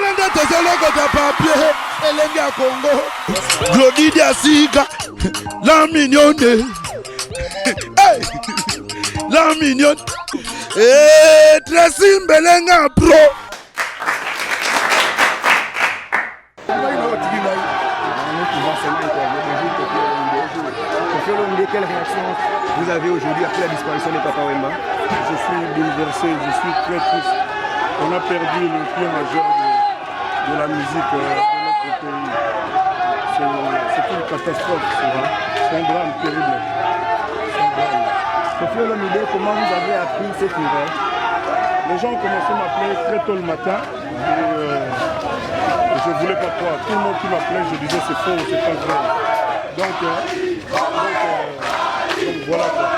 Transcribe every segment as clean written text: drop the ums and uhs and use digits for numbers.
Nende teseloko de papier, elenge à Congo. Glodidi Asiga, la mignonne. Hey, la mignonne. Eh, Tracy Mbelenga Pro. Quelle réaction vous avez aujourd'hui après la disparition de Papa Wemba? Je suis bouleversé, je suis très triste. On a perdu le pied majeur de la musique de notre pays. C'est une catastrophe, c'est un drame terrible. Sophie Olomide, comment vous avez appris cette nouvelle? Les gens ont commencé à m'appeler très tôt le matin. Et je ne voulais pas croire. Tout le monde qui m'appelait, je disais c'est faux, c'est pas vrai. Donc voilà quoi.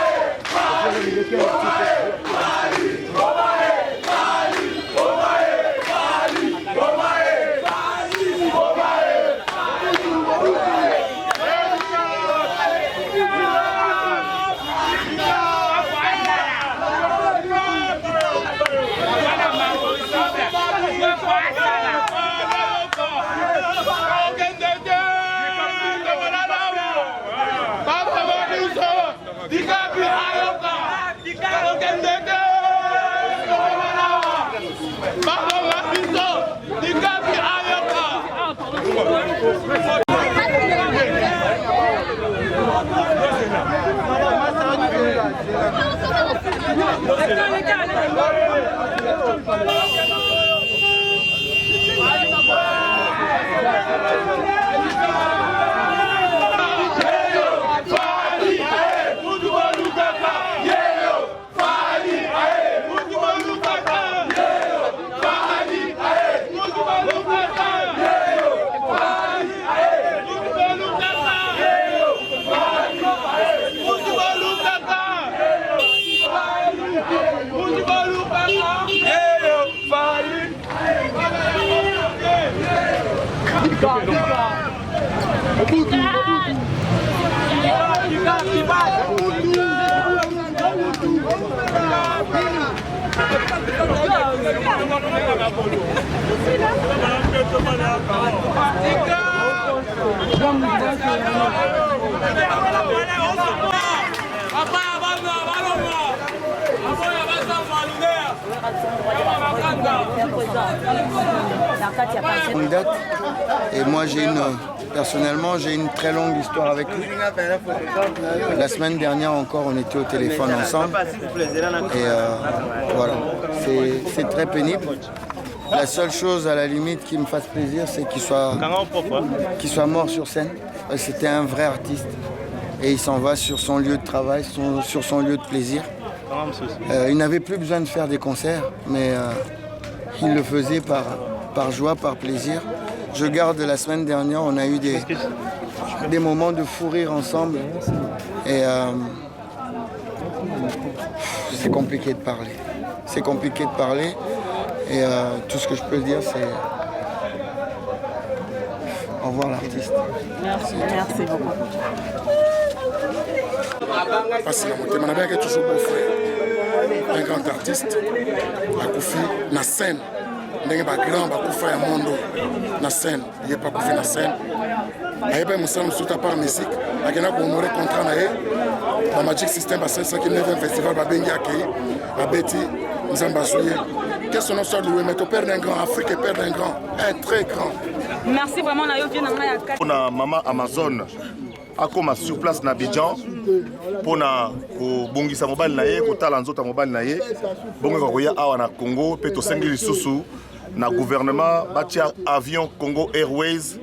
Une date, et moi personnellement j'ai une très longue histoire avec lui. La semaine dernière encore on était au téléphone ensemble et voilà, c'est très pénible. La seule chose à la limite qui me fasse plaisir, c'est qu'il soit mort sur scène. C'était un vrai artiste et il s'en va sur son lieu de travail, sur son lieu de plaisir. Il n'avait plus besoin de faire des concerts, mais il le faisait par joie, par plaisir. Je garde la semaine dernière, on a eu des moments de fou rire ensemble et c'est compliqué de parler. C'est compliqué de parler et tout ce que je peux dire c'est au revoir l'artiste. Merci beaucoup. Parce que mon est toujours beau frère, un grand artiste, Akoufi, na scène. Ndenge ba grand ba kufa ya mondo na scène il est pas kufa na scène ayeba musala musuta par musique akena ko honorer contrat na ye ba Magic System ba 509e festival ba bengi akei ba beti nzamba souye qu'est-ce qu'on soit loué mais to perdre un grand Afrique et perdre un grand, un très grand. Merci vraiment na yo bien na ya ka na mama Amazon akoma sur place na Abidjan pona ko bongisa mobile na ye ko tala nzota mobile na ye bongo ko ya awa na Congo pe to sengeli susu na gouvernement batia avion Congo Airways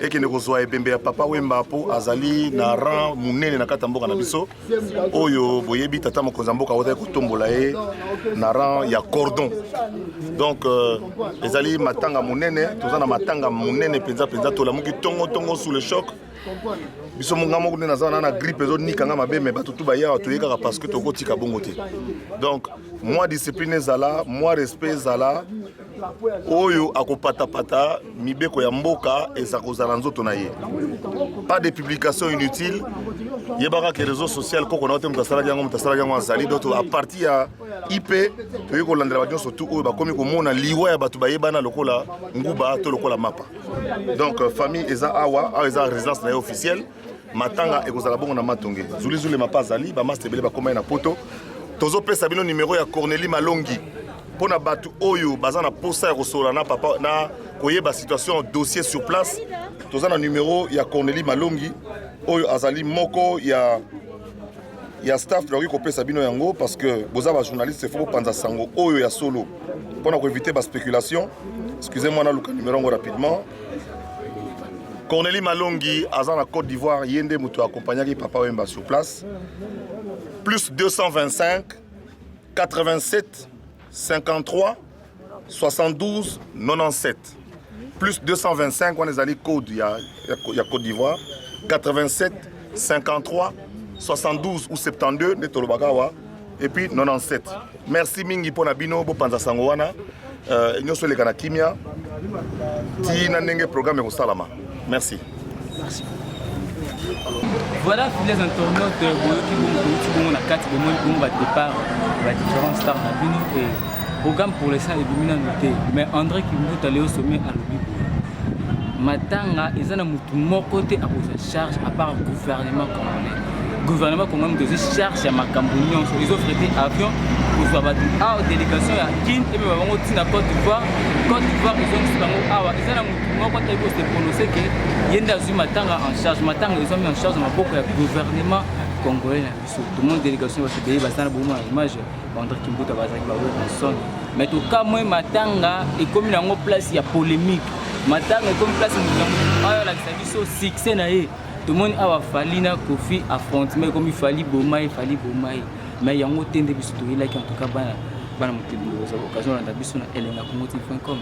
et qui ne reçoit ebembe ya Papa Wemba po azali na rang munene na kata mboka na biso oyo boyebi tata mokonza mboka wota ko tombola ye na rang ya cordon. Donc ezali matanga munene tozana matanga munene penza to la muki tongo sous le choc. Biso monga moko na na grippe ezo nikanga mabe me batutu ba ya to yeka parce que to kotika bongo te. Donc moi discipline zala, moi respect zala. Oyo akopata mibeko ya mboka ezakozala nzoto na ye. Pas de publication inutile. Yebaka que réseaux sociaux koko na te mutasala yango azali d'autres à partir IP toyei kolandela bato nyonso tu oyo bakomi komona liwa ya bato bayebana lokola nguba to lokola mapa. Donc famille eza awa eza résidence na ye officielle matanga ekozala bongo na matonge zulizule mapa azali bamaster ebele bakoma ye na poto tozopesa bino numéro ya Cornélie Malongi mpona bato oyo baza na posa ya kosola na papa na koyeba situation dossier sur place toza na numéro ya Cornélie Malongi oyo azali moko ya staff tokoki kopesa bino yango parce que boza ba journaliste faut panza sango oyo ya solo mpona koeviter ba spéculation. Excusez-moi na luka numéro ngo rapidement. Cornélie Malongi aza na Côte d'Ivoire yende muto accompagnaki papa Wemba sur place plus 225 87 53 72 97 plus 225 on ezali code ya Côte d'Ivoire 87 53 72 ou 72 de Tolobagawa et puis 97. Merci mingi pona bino bo panza sango wana nyoso le kana kimia ti na ndenge programme ko salama. Merci. Merci. Voilà les internautes qui vont la carte de départ la différents stars na bino et programme pour les 100 et 2000 noté mais André qui veut aller au sommet à l'obi matanga ezana mutu moko te akoza charge à part gouvernement congolais. Gouvernement congolais de charge ya makambo nyonso ils offrent des avions pour ba a délégation ya Kin et ba bango tina Côte d'Ivoire ils ont bango awa ezana mutu moko te ko se prononcer que yenda zu matanga en charge matanga ils ont mis en charge maboko ya gouvernement congolais na biso tout le monde délégation va se payer basana bomo image André Kimbuta bazaki ba personne mais tout cas moi matanga et comme nango place ya polémique matanga comme place ayo la biso succès na ye tout le monde a fallu na Kofi affrontement comme il fallait bomai mais yango tende biso to like en tout cas bana mutembo za occasion na biso na elenga.com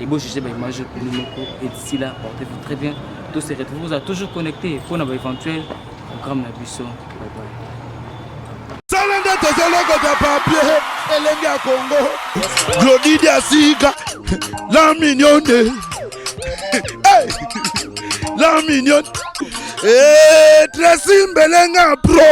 et beau juger ba image pour nous et d'ici là portez-vous très bien tous se retrouvent vous a toujours connecté pour un éventuel programme na biso bye bye. Salanda tozoloko ta papier elenga Congo Glodidi Asika la mignonne hey la mignonne Tracy Mbelenga pro